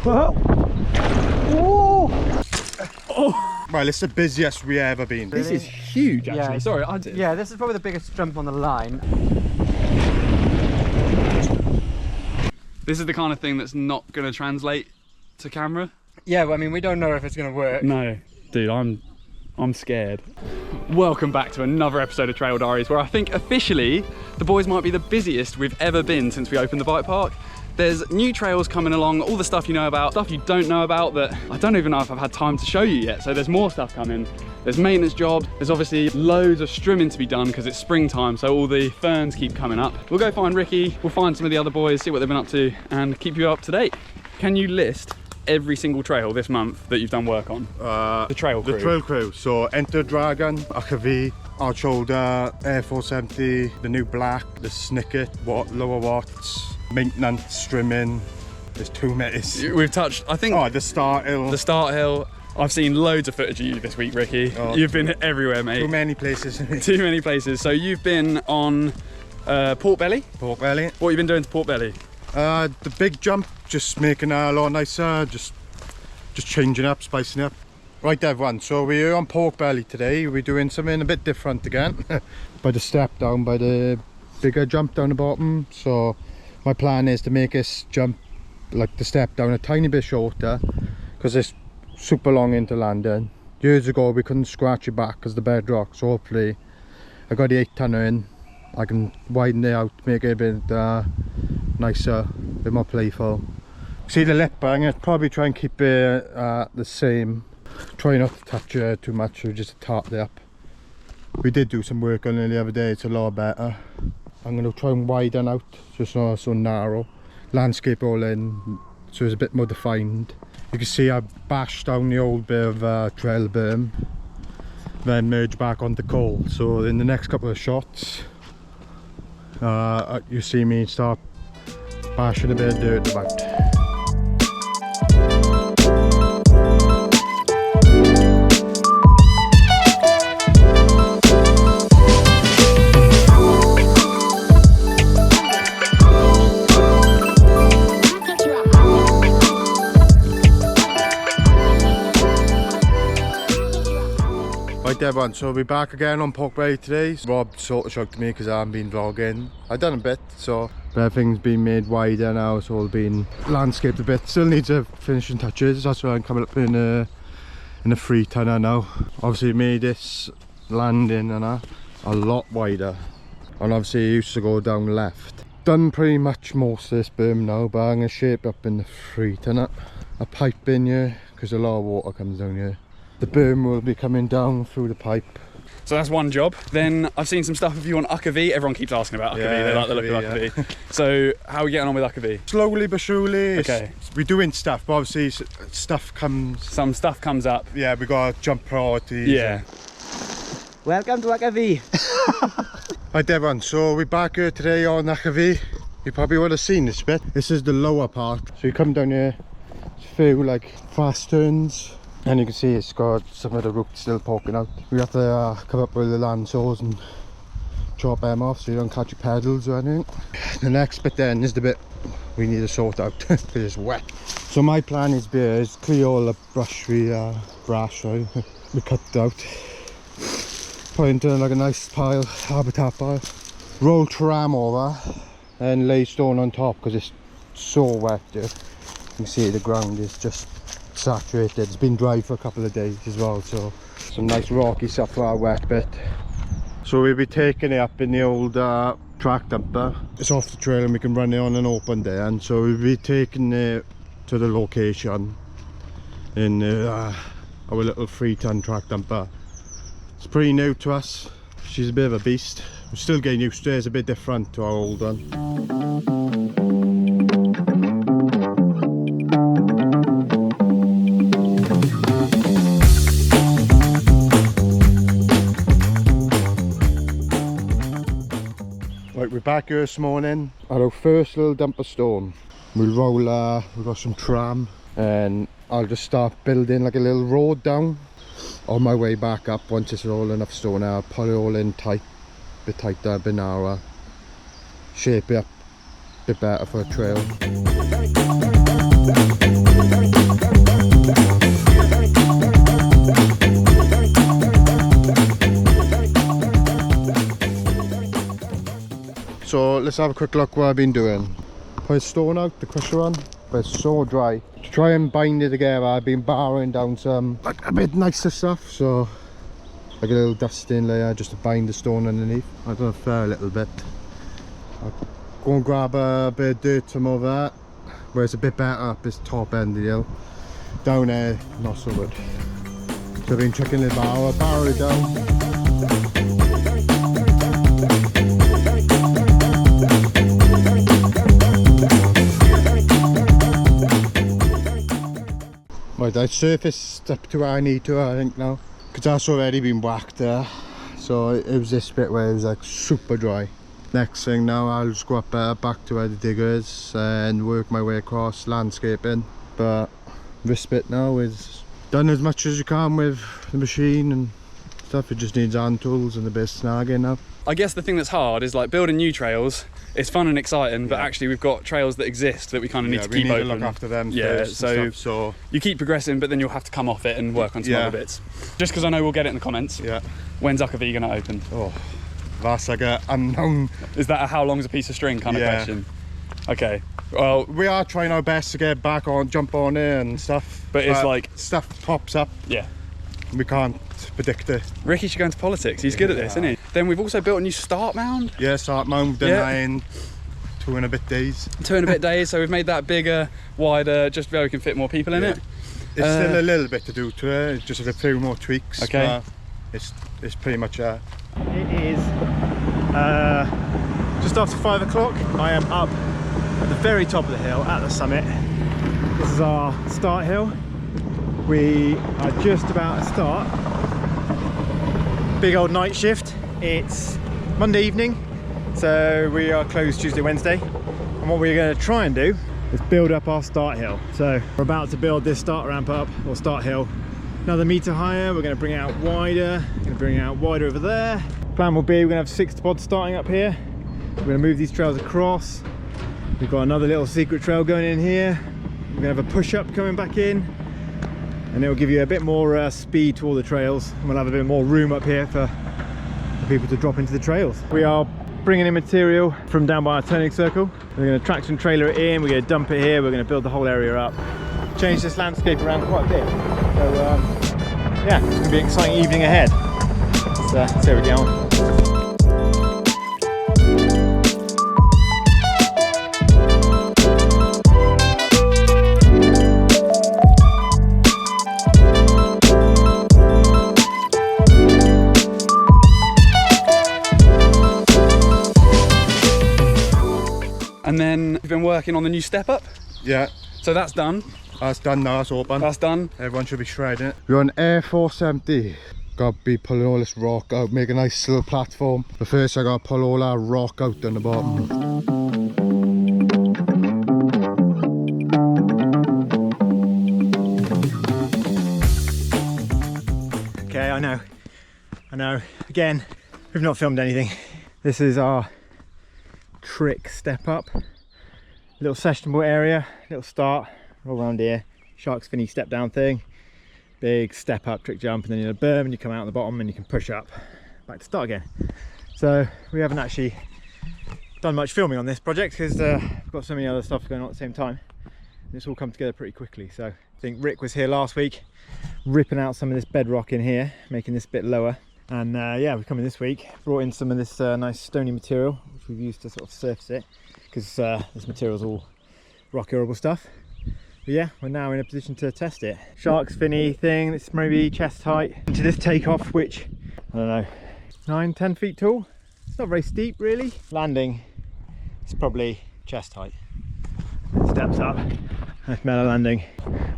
Oh. Well, it's the busiest we've ever been. This is huge, actually. Yeah. Sorry, Yeah, this is probably the biggest jump on the line. This is the kind of thing that's not going to translate to camera. Yeah, well, I mean, we don't know if it's going to work. No, dude, I'm scared. Welcome back to another episode of Trail Diaries, where I think officially the boys might be the busiest we've ever been since we opened the bike park. There's new trails coming along, all the stuff you know about, stuff you don't know about that I don't even know if I've had time to show you yet. So there's more stuff coming. There's maintenance jobs. There's obviously loads of strimming to be done because it's springtime, so all the ferns keep coming up. We'll go find Ricky, we'll find some of the other boys, see what they've been up to, and keep you up to date. Can you list every single trail this month that you've done work on? The trail crew. The trail crew. So Enter Dragon, Nakavi, HardShoulder, Air 470, the new black, the Snicket, lower watts, maintenance, trimming. There's too many. We've touched, I think. Oh, the start hill. The start hill. I've seen loads of footage of you this week, Ricky. Oh, you've been everywhere, mate. Too many places. Too many places. So you've been on Port Belly. Port Belly. What have you been doing to Port Belly? The big jump, just making it a lot nicer, just changing up, spicing up. Right everyone, so we're on Port Belly today. We're doing something a bit different again. By the step down, by the bigger jump down the bottom. So my plan is to make this jump, like the step down, a tiny bit shorter, because it's super long into landing. Years ago we couldn't scratch it back because the bedrock, so hopefully I got the 8-tonner in. I can widen it out, make it a bit nicer, a bit more playful. See the lip, I'm going to probably try and keep it the same. Try not to touch it too much, or just tart it up. We did do some work on it the other day, it's a lot better. I'm going to try and widen out, just not so narrow. Landscape all in, so it's a bit more defined. You can see I bashed down the old bit of trail berm, then merged back onto coal. So in the next couple of shots, you see me start bashing a bit of dirt about. Right everyone, so we're back again on Port Belly today. Rob sort of shocked me because I haven't been vlogging. I've done a bit, so everything's been made wider now, it's all been landscaped a bit. Still needs a finishing touches, that's why I'm coming up in a 3-tonner now. Obviously made this landing and a lot wider, and obviously it used to go down left. Done pretty much most of this berm now, but I'm going to shape up in the 3-tonner. A pipe in here because a lot of water comes down here. The berm will be coming down through the pipe. So that's one job. Then I've seen some stuff of you on Nakavi. Everyone keeps asking about Nakavi. Yeah, they like the look of Nakavi. Yeah. So how are we getting on with Nakavi? Slowly but surely. Okay. We're doing stuff, but obviously stuff comes. Some stuff comes up. Yeah, we got jump priorities. Yeah. Welcome to Nakavi. Right everyone, so we're back here today on Nakavi. You probably would have seen this bit. This is the lower part. So you come down here, it's a few like fast turns. And you can see it's got some of the roots still poking out. We have to come up with the land saws and chop them off so you don't catch your pedals or anything. The next bit then is the bit we need to sort out because it's wet. So my plan is clear all the brush we cut out. Put into like a nice pile, habitat pile. Roll tram over and lay stone on top because it's so wet here. You can see the ground is just saturated. It's been dry for a couple of days as well, so some nice rocky stuff for our wet bit. So we'll be taking it up in the old track dumper. It's off the trail and we can run it on an open day, and so we'll be taking it to the location in our little 3-ton track dumper. It's pretty new to us. She's a bit of a beast. We're still getting used to it. It's a bit different to our old one. Right, we're back here this morning at our first little dump of stone. We'll roll, we've got some tram, and I'll just start building like a little road down. On my way back up, once it's all enough stone, I'll put it all in tight, a bit tighter, a bit narrower, shape it up a bit better for a trail. so let's have a quick look what I've been doing. Put a stone out, the crusher on, but it's so dry. To try and bind it together, I've been barring down some like a bit nicer stuff, so like a little dusting layer just to bind the stone underneath. I'm gonna flare a little bit. I'll go and grab a bit of dirt from over there, where it's a bit better up this top end of the hill. Down there, not so good. So I've been chucking the barrow it down. Right, I've surfaced up to where I need to, I think now. Because that's already been whacked there. So it was this bit where it was like super dry. Next thing now, I'll just go up back to where the digger is and work my way across landscaping. But this bit now is done as much as you can with the machine and stuff. It just needs hand tools and a bit of snagging now. I guess the thing that's hard is like building new trails. It's fun and exciting, but actually we've got trails that exist that we kind of need to keep open. To look after them first so you keep progressing, but then you'll have to come off it and work on some other bits. Just because I know we'll get it in the comments. Yeah. When's Nakavi going to open? Oh, that's like a unknown. Is that a how long's a piece of string kind of question? Okay. Well, we are trying our best to get back on, jump on it and stuff. But it's like stuff pops up. Yeah. We can't predict it. Ricky should go into politics. He's good at this, isn't he? Then we've also built a new start mound. Yeah, start mound in 2 and a bit days. 2 and a bit days, so we've made that bigger, wider, just where we can fit more people in it. It's still a little bit to do to it, it's just a few more tweaks. Okay. It's pretty much It is just after 5 o'clock. I am up at the very top of the hill at the summit. This is our start hill. We are just about to start. Big old night shift. It's Monday evening, so we are closed Tuesday, Wednesday. And what we're going to try and do is build up our start hill. So we're about to build this start ramp up, or start hill, another metre higher. We're going to bring it out wider. We're going to bring it out wider over there. Plan will be we're going to have 6 pods starting up here. We're going to move these trails across. We've got another little secret trail going in here. We're going to have a push-up coming back in, and it will give you a bit more speed to all the trails, and we'll have a bit more room up here for people to drop into the trails. We are bringing in material from down by our turning circle. We're going to tractor and trailer it in, we're going to dump it here, we're going to build the whole area up, change this landscape around quite a bit. So yeah, it's going to be an exciting evening ahead. Let's see how we get on. And then we've been working on the new step up. Yeah. So that's done. That's done now, that's open. That's done. Everyone should be shredding it. We're on Air Force empty. Got to be pulling all this rock out, make a nice little platform. But first I got to pull all that rock out on the bottom. Okay, I know. Again, we've not filmed anything. This is our trick step up. Little sessionable area, little start, all around here. Shark's finny step down thing. Big step up, trick jump, and then you're in a berm and you come out on the bottom and you can push up. Back to start again. So we haven't actually done much filming on this project because we've got so many other stuff going on at the same time. And it's all come together pretty quickly. So I think Rick was here last week, ripping out some of this bedrock in here, making this bit lower. And yeah, we're coming this week, brought in some of this nice stony material, which we've used to sort of surface it, because this material's all rocky horrible stuff. But yeah, we're now in a position to test it. Shark's finny thing, that's maybe chest height. Into this takeoff, which, I don't know, 9-10 feet tall. It's not very steep really. Landing, it's probably chest height. Steps up, nice mellow landing.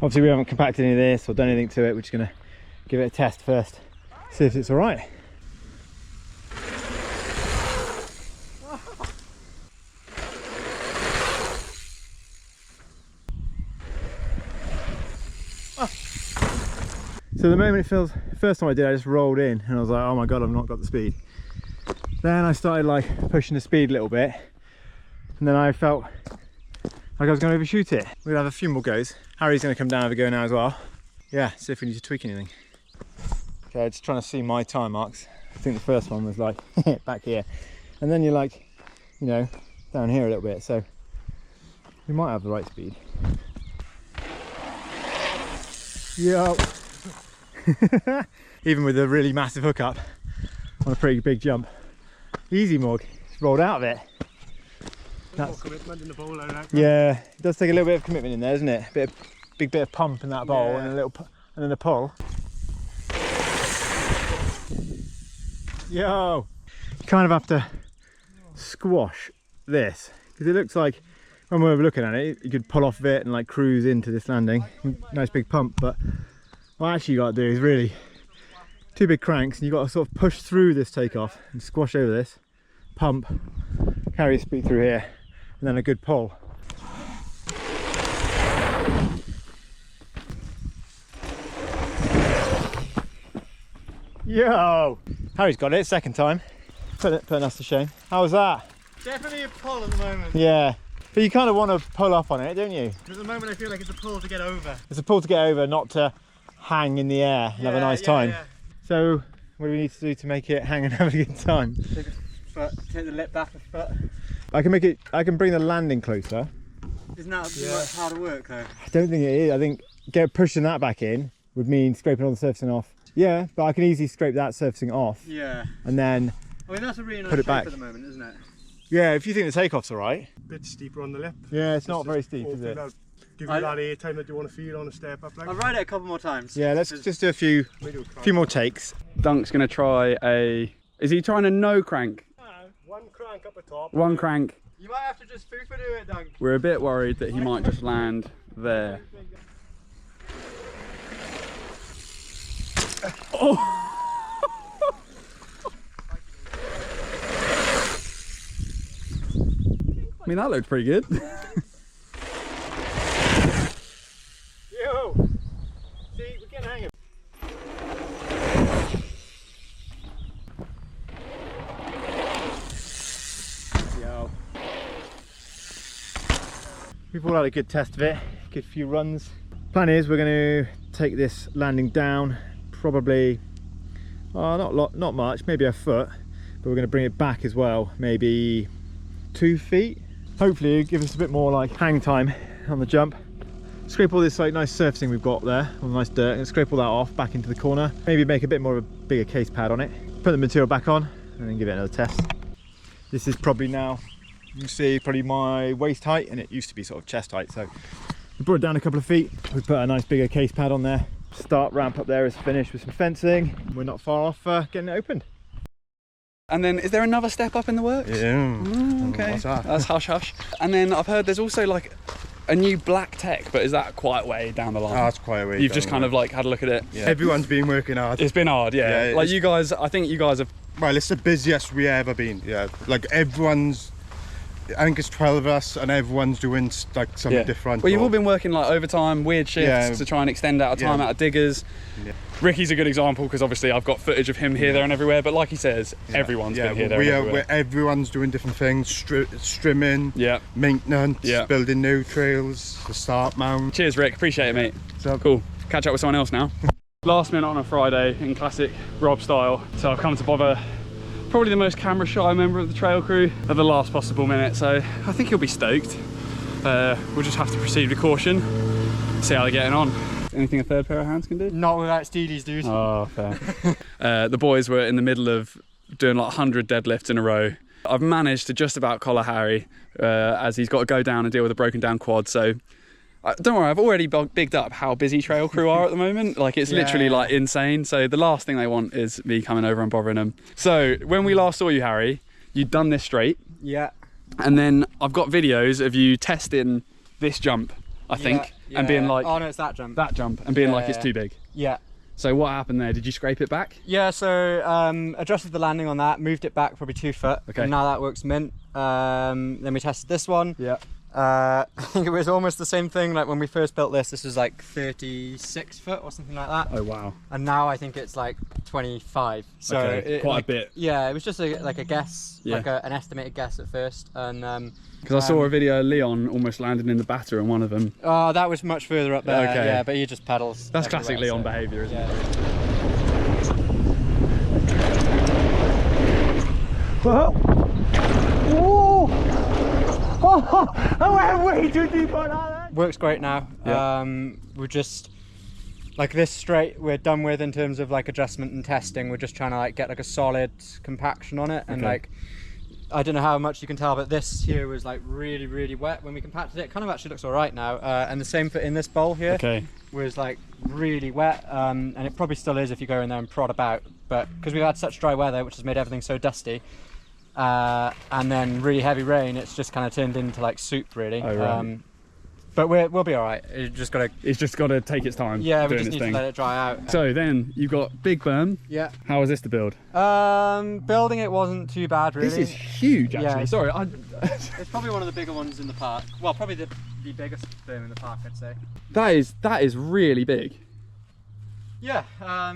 Obviously we haven't compacted any of this or done anything to it. We're just gonna give it a test first, see if it's all right. So the moment it feels, first time I did, I just rolled in and I was like, oh my god, I've not got the speed. Then I started like pushing the speed a little bit, and then I felt like I was going to overshoot it. We'll have a few more goes. Harry's going to come down and have a go now as well. Yeah, see if we need to tweak anything. Okay, just trying to see my time marks. I think the first one was like back here, and then you're like you know, down here a little bit, so we might have the right speed. Yo! Even with a really massive hookup on a pretty big jump. Easy, Morg. Just rolled out of it. That's more commitment in the bowl, I reckon. Yeah, it does take a little bit of commitment in there, doesn't it? Big bit of pump in that bowl, and and then a pull. Yo! You kind of have to squash this, because it looks like when we were looking at it, you could pull off of it and like cruise into this landing. Nice big pump, but what actually you got to do is really two big cranks, and you've got to sort of push through this takeoff and squash over this, pump, carry speed through here, and then a good pull. Yo! Harry's got it, second time. Putting us to shame. How was that? Definitely a pull at the moment. Yeah. But you kind of want to pull up on it, don't you? At the moment I feel like it's a pull to get over. It's a pull to get over, not to hang in the air and have a nice time. Yeah. So, what do we need to do to make it hang and have a good time? Take a foot, take the lip back a foot. I can bring the landing closer. Isn't that much harder work though? I don't think it is. I think pushing that back in would mean scraping all the surfacing off. Yeah, but I can easily scrape that surfacing off. Yeah. And then I mean, that's a really nice put it shape back at the moment, isn't it? yeah, if you think the takeoff's alright. Bit steeper on the lip. Yeah, it's not very steep, is it? Give you that air time that you want to feel on a step up. Like. I'll ride it a couple more times. Yeah, let's just do a few more takes. Dunk's gonna try is he trying a no crank? One crank up the top. One crank. You might have to just foofa do it, Dunk. We're a bit worried that he might just land there. Oh! I mean, that looked pretty good. Yo! See, we can hang it. Yo. We've all had a good test of it, good few runs. Plan is we're going to take this landing down, probably, not much, maybe a foot, but we're going to bring it back as well, maybe 2 feet. Hopefully it'll give us a bit more like hang time on the jump. Scrape all this like nice surfacing we've got there, all the nice dirt, and scrape all that off back into the corner. Maybe make a bit more of a bigger case pad on it. Put the material back on and then give it another test. This is probably now, you can see, probably my waist height, and it used to be sort of chest height. So we brought it down a couple of feet. We put a nice bigger case pad on there. Start ramp up there is finished with some fencing. We're not far off getting it opened. And then, is there another step up in the works? Yeah. Okay. What's that? That's hush hush. And then I've heard there's also like a new black tech, but is that quite way down the line? Oh, that's quite a way. You've just kind of like had a look at it. Yeah. Everyone's been working hard. It's been hard, yeah. Like you guys, I think you guys have. Well, it's the busiest we ever been. Yeah. Like everyone's. I think it's 12 of us, and everyone's doing like something different. Well, you've all been working like overtime, weird shifts to try and extend out of time out of diggers. Yeah. Ricky's a good example because obviously I've got footage of him here, there, and everywhere. But like he says, everyone's been here, there, and everywhere. Everyone's doing different things: strimming, maintenance, building new trails, the start mound. Cheers, Rick. Appreciate it, mate. So cool. Catch up with someone else now. Last minute on a Friday in classic Rob style, so I've come to bother probably the most camera shy member of the trail crew at the last possible minute, so I think he'll be stoked. We'll just have to proceed with caution, see how they're getting on. Anything a third pair of hands can do? Not without Steelies, dude. Oh, fair. The boys were in the middle of doing like 100 deadlifts in a row. I've managed to just about collar Harry as he's got to go down and deal with a broken down quad, so don't worry, I've already bigged up how busy trail crew are at the moment. Like it's literally like insane. So the last thing they want is me coming over and bothering them. So when we last saw you, Harry, you'd done this straight. Yeah. And then I've got videos of you testing this jump, I think, and being like, oh no, it's that jump. That jump, and being like it's too big. Yeah. So what happened there? Did you scrape it back? Yeah, so adjusted the landing on that, moved it back probably 2 foot. Okay. And now that works mint. Then we tested this one. Yeah. I think it was almost the same thing like when we first built this. This was like 36 foot or something like that. Oh wow. And now I think it's like 25. So okay. Quite a bit. Yeah, it was just like a guess, like an estimated guess at first. And because I saw a video of Leon almost landing in the batter in one of them. Oh, that was much further up there. Okay. Yeah, but he just pedals. That's classic Leon behaviour, isn't it? Well, whoa! I went way too deep on that. Works great now. Yeah. We're just like this straight we're done with in terms of like adjustment and testing. We're just trying to like get like a solid compaction on it, and like I don't know how much you can tell, but this here was like really wet when we compacted it. It kind of actually looks all right now, and the same for in this bowl here was like really wet, and it probably still is if you go in there and prod about, but because we've had such dry weather which has made everything so dusty, and then really heavy rain, it's just kind of turned into like soup really. Oh, right. But we'll be all right. It's just got to take its time. Yeah, we doing just its need thing. to let it dry out. So then you've got big berm. Yeah. How was this to build? Building it wasn't too bad really. This is huge actually. Yeah, Sorry, it's probably one of the bigger ones in the park. Well, probably the biggest berm in the park, I'd say. that is really big. Yeah.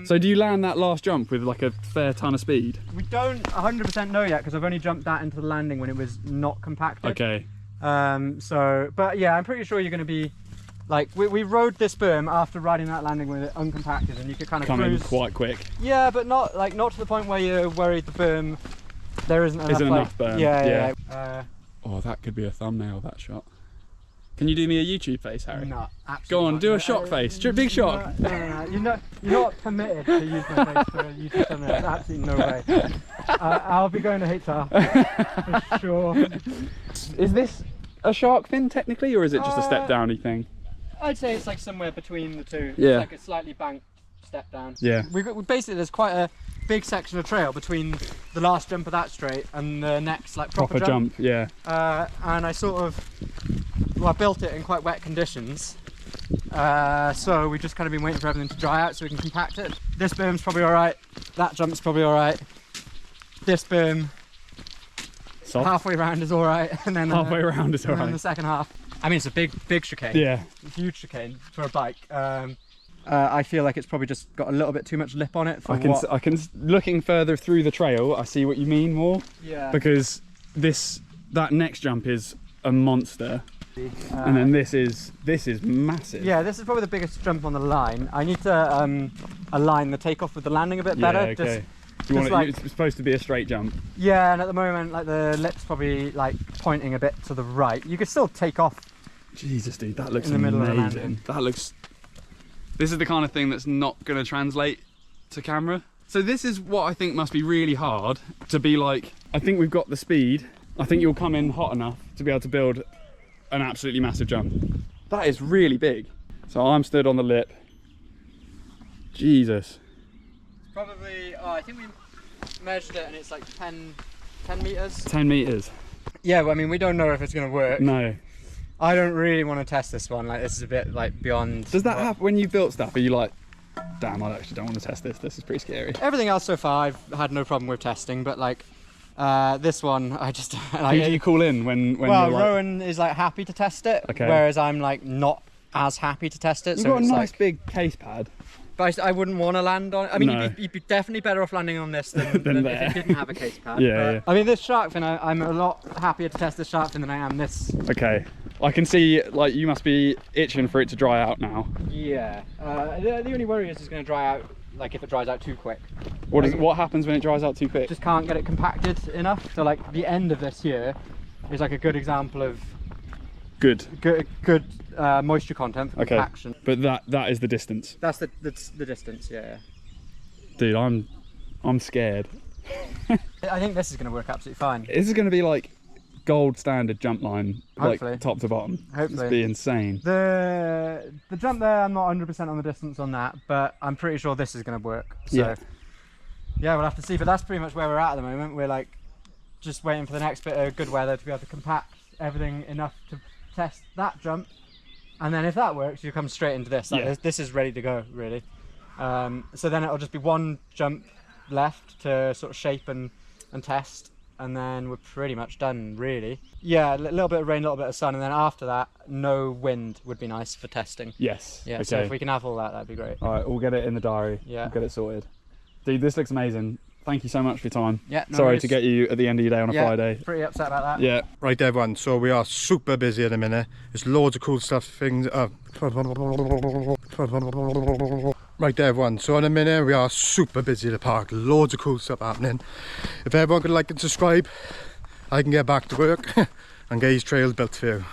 So do you land that last jump with like a fair ton of speed? We don't 100% know yet because I've only jumped that into the landing when it was not compacted. Okay. But yeah, I'm pretty sure you're going to be like we rode this berm after riding that landing with it uncompacted, and you could kind of Come in cruise quite quick. Yeah, but not to the point where you're worried the berm there isn't enough berm. Yeah. Oh, that could be a thumbnail, that shot. Can you do me a YouTube face, Harry? No, absolutely Go on, not. do a shock face. Big shock. No. You're not permitted to use my face for a YouTube thumbnail. There's absolutely no way. I'll be going to HR for sure. Is this a shark fin technically, or is it just a step downy thing? I'd say it's like somewhere between the two. Yeah. It's like a slightly banked step down. Yeah. We basically there's quite a big section of trail between the last jump of that straight and the next like proper jump. Yeah. And I sort of I built it in quite wet conditions. So we've just kind of been waiting for everything to dry out so we can compact it. This berm's probably all right. That jump's probably all right. This berm Soft. halfway around is all right, and then Halfway around is all and then right. the second half. I mean, it's a big chicane. Yeah. Huge chicane for a bike. I feel like it's probably just got a little bit too much lip on it. For I can looking further through the trail, I see what you mean more. Yeah. Because that next jump is a monster, and then this is massive. Yeah, this is probably the biggest jump on the line. I need to align the takeoff with the landing a bit better. Yeah, okay. It's supposed to be a straight jump. Yeah, and at the moment, like the lip's probably like pointing a bit to the right. You could still take off. Jesus, dude, that looks in the middle of the amazing. landing. That looks. This is the kind of thing that's not going to translate to camera. So this is what I think must be really hard to be like. I think we've got the speed. I think you'll come in hot enough to be able to build an absolutely massive jump. That is really big. So I'm stood on the lip. Jesus. Probably. Oh, I think we measured it, and it's like 10 meters. 10 meters. Yeah, well, I mean, we don't know if it's going to work. No. I don't really want to test this one. Like, this is a bit like beyond. Does that happen when you built stuff? Are you like, damn, I actually don't want to test this. This is pretty scary. Everything else so far, I've had no problem with testing, but like this one, I just. Like, Who do you call in when well, you're like... Rowan is like happy to test it, Okay. whereas I'm like not as happy to test it. You've so got a it's nice like, big case pad. but I wouldn't want to land on it. I mean, No. you'd be definitely better off landing on this than if there. it didn't have a case pad. Yeah, But, yeah. I mean, this shark fin, I'm a lot happier to test this shark fin than I am this. Okay. I can see, like, you must be itching for it to dry out now. Yeah. The only worry is it's going to dry out, like if it dries out too quick. What happens when it dries out too quick? Just can't get it compacted enough. So like the end of this here is like a good example of Good. good moisture content for Okay. compaction. But that is the distance. That's the distance, yeah. Dude, I'm scared. I think this is going to work absolutely fine. This is going to be like gold standard jump line, Hopefully. like top to bottom. Hopefully. It's be insane. The jump there, I'm not 100% on the distance on that, but I'm pretty sure this is going to work. So Yeah. yeah, we'll have to see. But that's pretty much where we're at the moment. We're like just waiting for the next bit of good weather to be able to compact everything enough to test that jump, and then if that works, you come straight into this. Like, Yeah. this is ready to go, really. So then it'll just be one jump left to sort of shape and test, and then we're pretty much done, really. Yeah, a little bit of rain, a little bit of sun, and then after that, no wind would be nice for testing. Yes. Yeah, Okay. so if we can have all that, that'd be great. All right, we'll get it in the diary. Yeah. We'll get it sorted. Dude, this looks amazing. Thank you so much for your time. Yeah, no Sorry worries. to get you at the end of your day on a Yeah, Friday. pretty upset about that. Yeah. Right everyone, so we are super busy at the minute. There's loads of cool stuff, things. Right everyone, so in a minute we are super busy at the park. Loads of cool stuff happening. If everyone could like and subscribe, I can get back to work. and get his trails built for you.